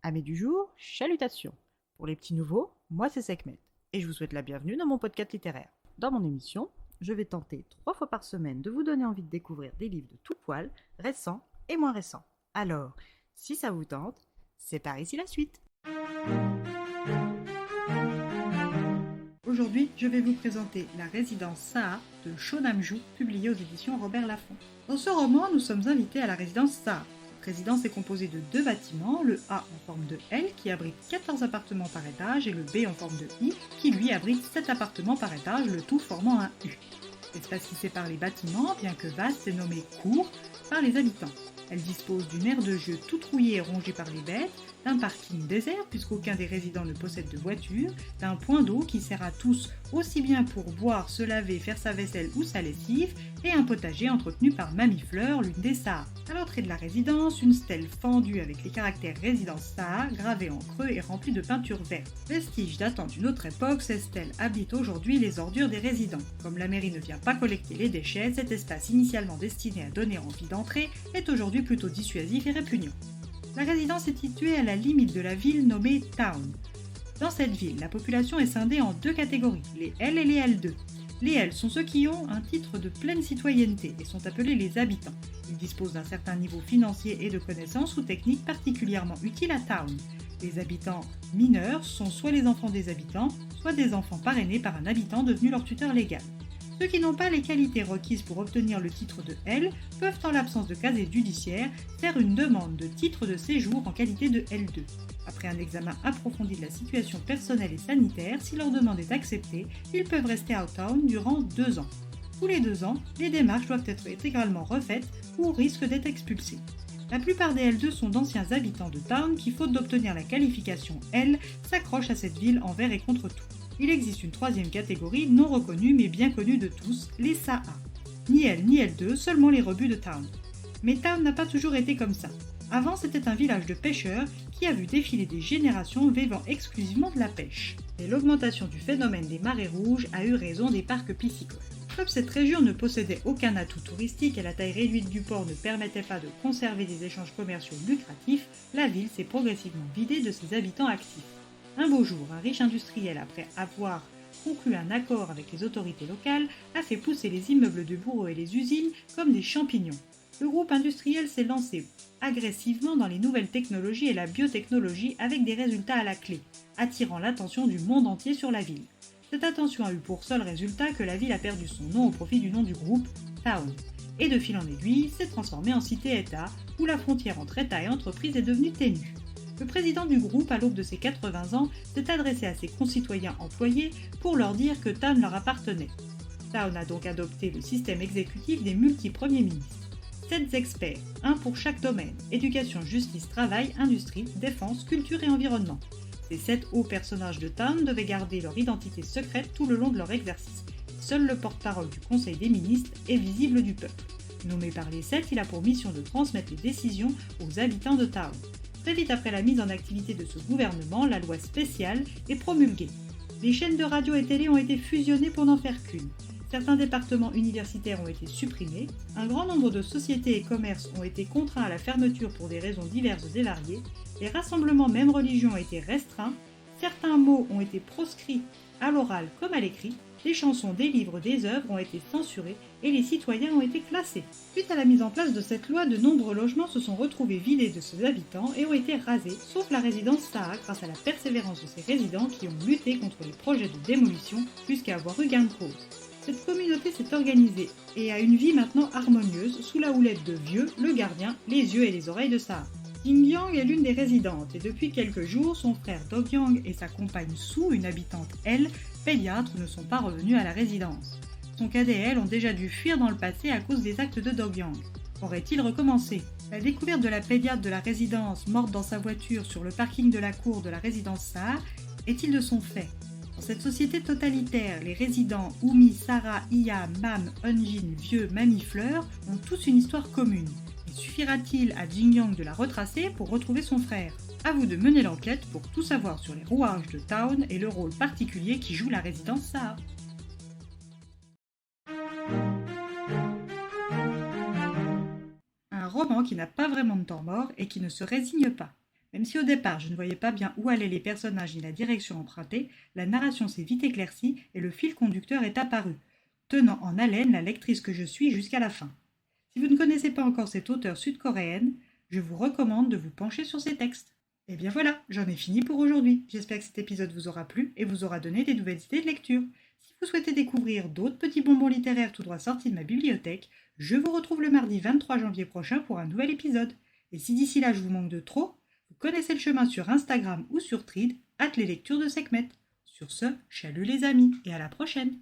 Amis du jour, chalutations. Pour les petits nouveaux, moi c'est Sekhmet et je vous souhaite la bienvenue dans mon podcast littéraire. Dans mon émission, je vais tenter 3 fois par semaine de vous donner envie de découvrir des livres de tout poil, récents et moins récents. Alors, si ça vous tente, c'est par ici la suite. Aujourd'hui, je vais vous présenter La résidence Saha de Cho Nam-joo, publié aux éditions Robert Laffont. Dans ce roman, nous sommes invités à la résidence Saha. Cette résidence est composée de 2 bâtiments, le A en forme de L qui abrite 14 appartements par étage et le B en forme de I qui lui abrite 7 appartements par étage, le tout formant un U. L'espace qui sépare les bâtiments, bien que vaste, est nommé cour par les habitants. Elle dispose d'une aire de jeu toute rouillée et rongée par les bêtes, d'un parking désert puisqu'aucun des résidents ne possède de voiture, d'un point d'eau qui sert à tous aussi bien pour boire, se laver, faire sa vaisselle ou sa lessive, et un potager entretenu par Mamie Fleur, l'une des Saha. À l'entrée de la résidence, une stèle fendue avec les caractères résidence Saha gravés en creux et remplie de peinture verte. Vestige datant d'une autre époque, ces stèles habitent aujourd'hui les ordures des résidents. Comme la mairie ne vient pas collecter les déchets, cet espace initialement destiné à donner envie d'entrer est aujourd'hui plutôt dissuasif et répugnant. La résidence est située à la limite de la ville nommée Town. Dans cette ville, la population est scindée en 2 catégories, les L et les L2. Les L sont ceux qui ont un titre de pleine citoyenneté et sont appelés les habitants. Ils disposent d'un certain niveau financier et de connaissances ou techniques particulièrement utiles à Town. Les habitants mineurs sont soit les enfants des habitants, soit des enfants parrainés par un habitant devenu leur tuteur légal. Ceux qui n'ont pas les qualités requises pour obtenir le titre de L peuvent, en l'absence de casier judiciaire, faire une demande de titre de séjour en qualité de L2. Après un examen approfondi de la situation personnelle et sanitaire, si leur demande est acceptée, ils peuvent rester à Town durant 2 ans. Tous les 2 ans, les démarches doivent être intégralement refaites ou risquent d'être expulsés. La plupart des L2 sont d'anciens habitants de Town qui, faute d'obtenir la qualification L, s'accrochent à cette ville envers et contre tout. Il existe une 3e catégorie non reconnue mais bien connue de tous, les Saha. Ni L ni L2, seulement les rebuts de Town. Mais Town n'a pas toujours été comme ça. Avant, c'était un village de pêcheurs qui a vu défiler des générations vivant exclusivement de la pêche. Et l'augmentation du phénomène des marées rouges a eu raison des parcs piscicoles. Comme cette région ne possédait aucun atout touristique et la taille réduite du port ne permettait pas de conserver des échanges commerciaux lucratifs, la ville s'est progressivement vidée de ses habitants actifs. Un beau jour, un riche industriel, après avoir conclu un accord avec les autorités locales, a fait pousser les immeubles de bureaux et les usines comme des champignons. Le groupe industriel s'est lancé agressivement dans les nouvelles technologies et la biotechnologie avec des résultats à la clé, attirant l'attention du monde entier sur la ville. Cette attention a eu pour seul résultat que la ville a perdu son nom au profit du nom du groupe, Town. Et de fil en aiguille, s'est transformée en cité-État, où la frontière entre État et entreprise est devenue ténue. Le président du groupe, à l'aube de ses 80 ans, s'est adressé à ses concitoyens employés pour leur dire que Town leur appartenait. Town a donc adopté le système exécutif des multi-premiers ministres. 7 experts, un pour chaque domaine, éducation, justice, travail, industrie, défense, culture et environnement. Ces 7 hauts personnages de Town devaient garder leur identité secrète tout le long de leur exercice. Seul le porte-parole du Conseil des ministres est visible du peuple. Nommé par les 7, il a pour mission de transmettre les décisions aux habitants de Town. Très vite après la mise en activité de ce gouvernement, la loi spéciale est promulguée. Les chaînes de radio et télé ont été fusionnées pour n'en faire qu'une. Certains départements universitaires ont été supprimés, un grand nombre de sociétés et commerces ont été contraints à la fermeture pour des raisons diverses et variées, les rassemblements même religieux ont été restreints, certains mots ont été proscrits à l'oral comme à l'écrit, des chansons, des livres, des œuvres ont été censurés et les citoyens ont été classés. Suite à la mise en place de cette loi, de nombreux logements se sont retrouvés vidés de ses habitants et ont été rasés, sauf la résidence Saha grâce à la persévérance de ses résidents qui ont lutté contre les projets de démolition jusqu'à avoir eu gain de cause. Cette communauté s'est organisée et a une vie maintenant harmonieuse sous la houlette de Vieux, le gardien, les yeux et les oreilles de Saha. Jin-Yang est l'une des résidentes et depuis quelques jours, son frère Do-Kyung et sa compagne Soo, une habitante elle, pédiatre, ne sont pas revenus à la résidence. Son cadet et elle ont déjà dû fuir dans le passé à cause des actes de Do-Kyung. Aurait-il recommencé? La découverte de la pédiatre de la résidence morte dans sa voiture sur le parking de la cour de la résidence Saha est-il de son fait? Dans cette société totalitaire, les résidents Umi, Sarah, Iya, Mam, Eunjin, Vieux, Mamie Fleur ont tous une histoire commune. Suffira-t-il à Jin-Yang de la retracer pour retrouver son frère? À vous de mener l'enquête pour tout savoir sur les rouages de Town et le rôle particulier qui joue la résidence Saha. Un roman qui n'a pas vraiment de temps mort et qui ne se résigne pas. Même si au départ je ne voyais pas bien où allaient les personnages ni la direction empruntée, la narration s'est vite éclaircie et le fil conducteur est apparu, tenant en haleine la lectrice que je suis jusqu'à la fin. Si vous ne connaissez pas encore cette auteure sud-coréenne, je vous recommande de vous pencher sur ses textes. Et bien voilà, j'en ai fini pour aujourd'hui. J'espère que cet épisode vous aura plu et vous aura donné des nouvelles idées de lecture. Si vous souhaitez découvrir d'autres petits bonbons littéraires tout droit sortis de ma bibliothèque, je vous retrouve le mardi 23 janvier prochain pour un nouvel épisode. Et si d'ici là je vous manque de trop, vous connaissez le chemin sur Instagram ou sur Thread, @leslectures de Sekhmet. Sur ce, chalut les amis et à la prochaine.